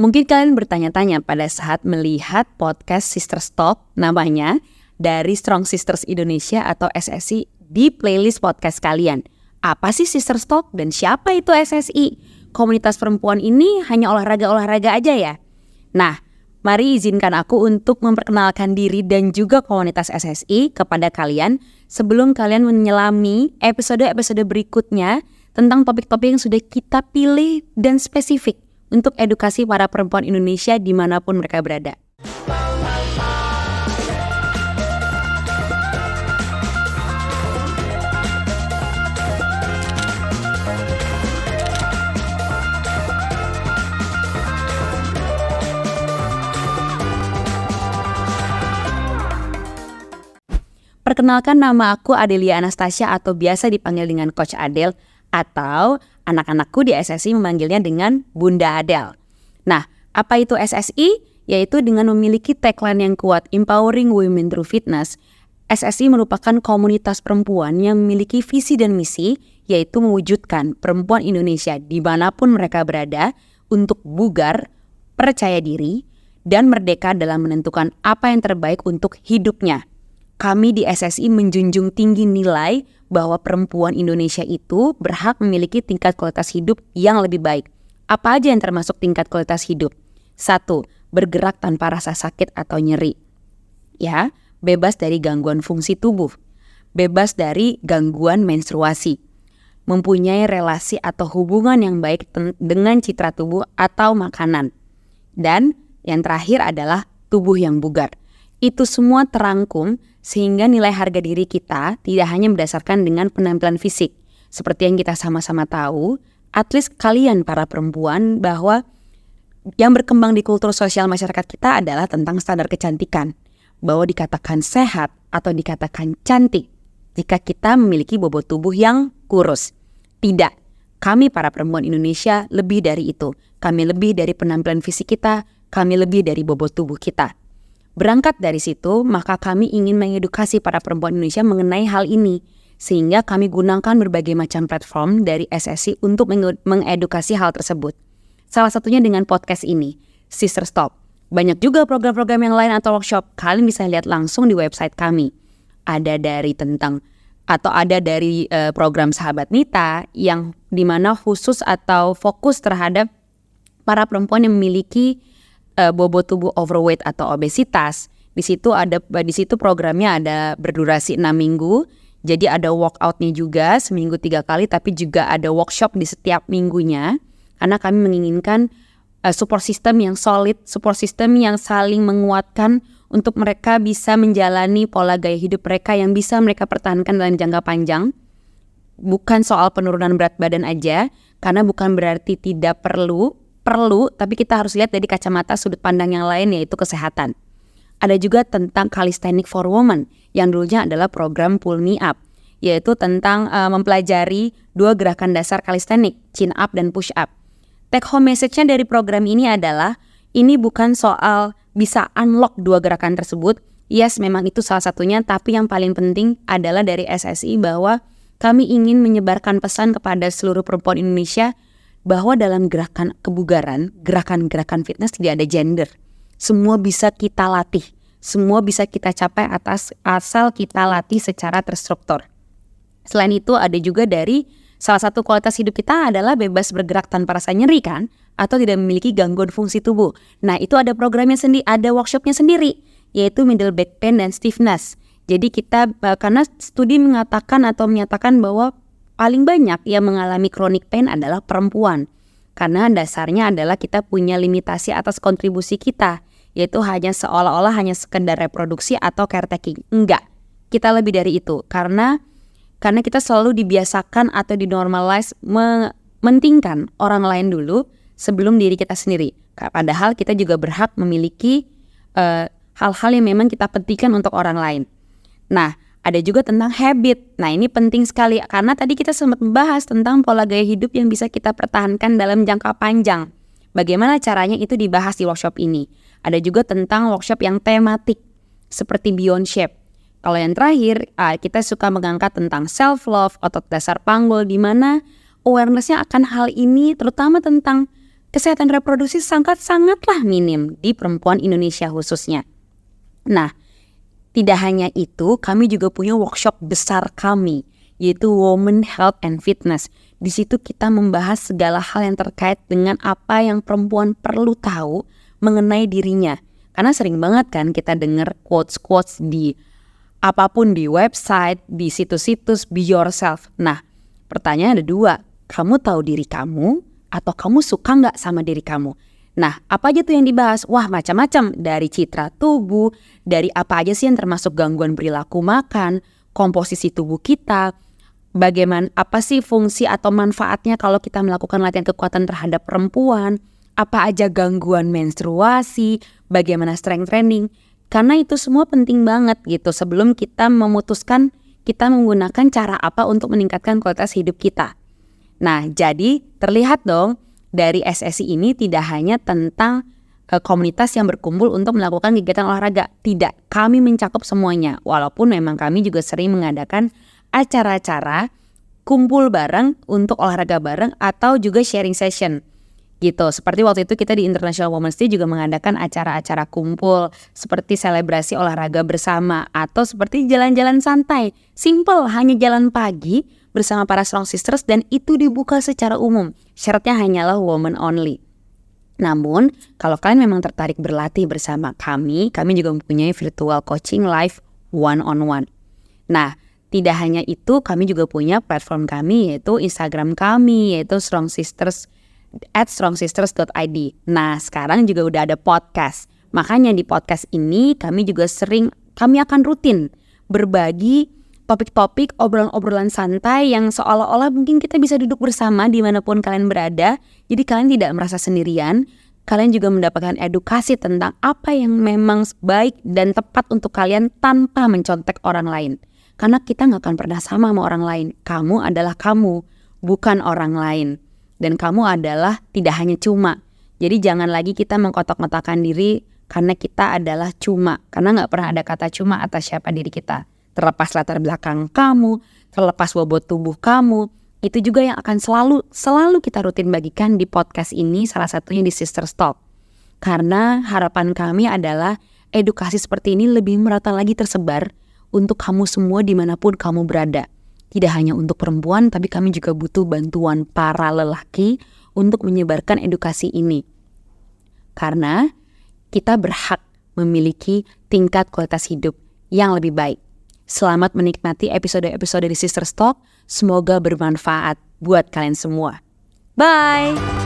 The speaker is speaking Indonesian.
Mungkin kalian bertanya-tanya pada saat melihat podcast Sisters Talk namanya dari Strong Sisters Indonesia atau SSI di playlist podcast kalian. Apa sih Sisters Talk dan siapa itu SSI? Komunitas perempuan ini hanya olahraga-olahraga aja ya? Nah, mari izinkan aku untuk memperkenalkan diri dan juga komunitas SSI kepada kalian sebelum kalian menyelami episode-episode berikutnya tentang topik-topik yang sudah kita pilih dan spesifik untuk edukasi para perempuan Indonesia dimanapun mereka berada. Perkenalkan, nama aku Adelia Anastasia atau biasa dipanggil dengan Coach Adel, atau anak-anakku di SSI memanggilnya dengan Bunda Adel. Nah, apa itu SSI? Yaitu dengan memiliki tagline yang kuat, Empowering Women Through Fitness, SSI merupakan komunitas perempuan yang memiliki visi dan misi, yaitu mewujudkan perempuan Indonesia dimanapun mereka berada untuk bugar, percaya diri, dan merdeka dalam menentukan apa yang terbaik untuk hidupnya. Kami di SSI menjunjung tinggi nilai bahwa perempuan Indonesia itu berhak memiliki tingkat kualitas hidup yang lebih baik. Apa aja yang termasuk tingkat kualitas hidup? 1. Bergerak tanpa rasa sakit atau nyeri. Ya, bebas dari gangguan fungsi tubuh. Bebas dari gangguan menstruasi. Mempunyai relasi atau hubungan yang baik dengan citra tubuh atau makanan. Dan yang terakhir adalah tubuh yang bugar. Itu semua terangkum sehingga nilai harga diri kita tidak hanya berdasarkan dengan penampilan fisik. Seperti yang kita sama-sama tahu, at least kalian para perempuan, bahwa yang berkembang di kultur sosial masyarakat kita adalah tentang standar kecantikan. Bahwa dikatakan sehat atau dikatakan cantik jika kita memiliki bobot tubuh yang kurus. Tidak, kami para perempuan Indonesia lebih dari itu. Kami lebih dari penampilan fisik kita, kami lebih dari bobot tubuh kita. Berangkat dari situ, maka kami ingin mengedukasi para perempuan Indonesia mengenai hal ini. Sehingga kami gunakan berbagai macam platform dari SSI untuk mengedukasi hal tersebut. Salah satunya dengan podcast ini, Sisters Talk. Banyak juga program-program yang lain atau workshop. Kalian bisa lihat langsung di website kami. Ada dari program Sahabat Nita yang dimana khusus atau fokus terhadap para perempuan yang memiliki bobot tubuh overweight atau obesitas. Di situ programnya ada berdurasi 6 minggu. Jadi ada workoutnya juga seminggu 3 kali, tapi juga ada workshop di setiap minggunya. Karena kami menginginkan support system yang solid, support system yang saling menguatkan untuk mereka bisa menjalani pola gaya hidup mereka yang bisa mereka pertahankan dalam jangka panjang. Bukan soal penurunan berat badan aja, karena bukan berarti tidak perlu, tapi kita harus lihat dari kacamata sudut pandang yang lain, yaitu kesehatan. Ada juga tentang Calisthenics for Women yang dulunya adalah program Pull Me Up, yaitu tentang mempelajari 2 gerakan dasar calisthenics, chin up dan push up. Take home message-nya dari program ini adalah, ini bukan soal bisa unlock 2 gerakan tersebut. Yes, memang itu salah satunya, tapi yang paling penting adalah dari SSI bahwa kami ingin menyebarkan pesan kepada seluruh perempuan Indonesia bahwa dalam gerakan kebugaran, gerakan-gerakan fitness tidak ada gender. Semua bisa kita latih, semua bisa kita capai asal kita latih secara terstruktur. Selain itu ada juga dari salah satu kualitas hidup kita adalah bebas bergerak tanpa rasa nyeri kan, atau tidak memiliki gangguan fungsi tubuh. Nah, itu ada programnya sendiri, ada workshopnya sendiri, yaitu middle back pain dan stiffness. Jadi kita, karena studi mengatakan atau menyatakan bahwa paling banyak yang mengalami chronic pain adalah perempuan. Karena dasarnya adalah kita punya limitasi atas kontribusi kita, yaitu hanya seolah-olah hanya sekedar reproduksi atau caretaking. Enggak, kita lebih dari itu. Karena kita selalu dibiasakan atau dinormalize mementingkan orang lain dulu sebelum diri kita sendiri. Padahal kita juga berhak memiliki hal-hal yang memang kita pentingkan untuk orang lain. Nah, ada juga tentang habit. Nah, ini penting sekali karena tadi kita sempat membahas tentang pola gaya hidup yang bisa kita pertahankan dalam jangka panjang. Bagaimana caranya itu dibahas di workshop ini. Ada juga tentang workshop yang tematik seperti Beyond Shape. Kalau yang terakhir, kita suka mengangkat tentang self-love, otot dasar panggul, di mana awareness-nya akan hal ini terutama tentang kesehatan reproduksi sangat-sangatlah minim di perempuan Indonesia khususnya. Nah, tidak hanya itu, kami juga punya workshop besar kami, yaitu Women Health and Fitness. Di situ kita membahas segala hal yang terkait dengan apa yang perempuan perlu tahu mengenai dirinya. Karena sering banget kan kita dengar quotes-quotes di apapun, di website, di situs-situs, be yourself. Nah, pertanyaan ada dua. Kamu tahu diri kamu atau kamu suka nggak sama diri kamu? Nah, apa aja tuh yang dibahas? Wah, macam-macam. Dari citra tubuh, dari apa aja sih yang termasuk gangguan perilaku makan, komposisi tubuh kita, bagaimana, apa sih fungsi atau manfaatnya kalau kita melakukan latihan kekuatan terhadap perempuan, apa aja gangguan menstruasi, bagaimana strength training. Karena itu semua penting banget gitu sebelum kita memutuskan kita menggunakan cara apa untuk meningkatkan kualitas hidup kita. Nah, jadi terlihat dong dari SSI ini tidak hanya tentang komunitas yang berkumpul untuk melakukan kegiatan olahraga. Tidak, kami mencakup semuanya. Walaupun memang kami juga sering mengadakan acara-acara kumpul bareng untuk olahraga bareng atau juga sharing session gitu. Seperti waktu itu kita di International Women's Day juga mengadakan acara-acara kumpul seperti selebrasi olahraga bersama atau seperti jalan-jalan santai. Simple, hanya jalan pagi bersama para strong sisters dan itu dibuka secara umum. Syaratnya hanyalah women only. Namun, kalau kalian memang tertarik berlatih bersama kami juga mempunyai virtual coaching live one-on-one. Nah, tidak hanya itu, kami juga punya platform kami yaitu Instagram kami yaitu @strongsisters.id. Nah, sekarang juga udah ada podcast. Makanya di podcast ini kami akan rutin berbagi topik-topik obrolan-obrolan santai yang seolah-olah mungkin kita bisa duduk bersama dimanapun kalian berada. Jadi kalian tidak merasa sendirian. Kalian juga mendapatkan edukasi tentang apa yang memang baik dan tepat untuk kalian tanpa mencontek orang lain. Karena kita gak akan pernah sama orang lain. Kamu adalah kamu, bukan orang lain. Dan kamu adalah tidak hanya cuma. Jadi jangan lagi kita mengkotak-kotakan diri karena kita adalah cuma. Karena gak pernah ada kata cuma atas siapa diri kita. Terlepas latar belakang kamu, terlepas bobot tubuh kamu, itu juga yang akan selalu kita rutin bagikan di podcast ini, salah satunya di Sisters Talk. Karena harapan kami adalah edukasi seperti ini lebih merata lagi tersebar untuk kamu semua dimanapun kamu berada. Tidak hanya untuk perempuan, tapi kami juga butuh bantuan para lelaki untuk menyebarkan edukasi ini. Karena kita berhak memiliki tingkat kualitas hidup yang lebih baik. Selamat menikmati episode-episode di Sisters Talk. Semoga bermanfaat buat kalian semua. Bye!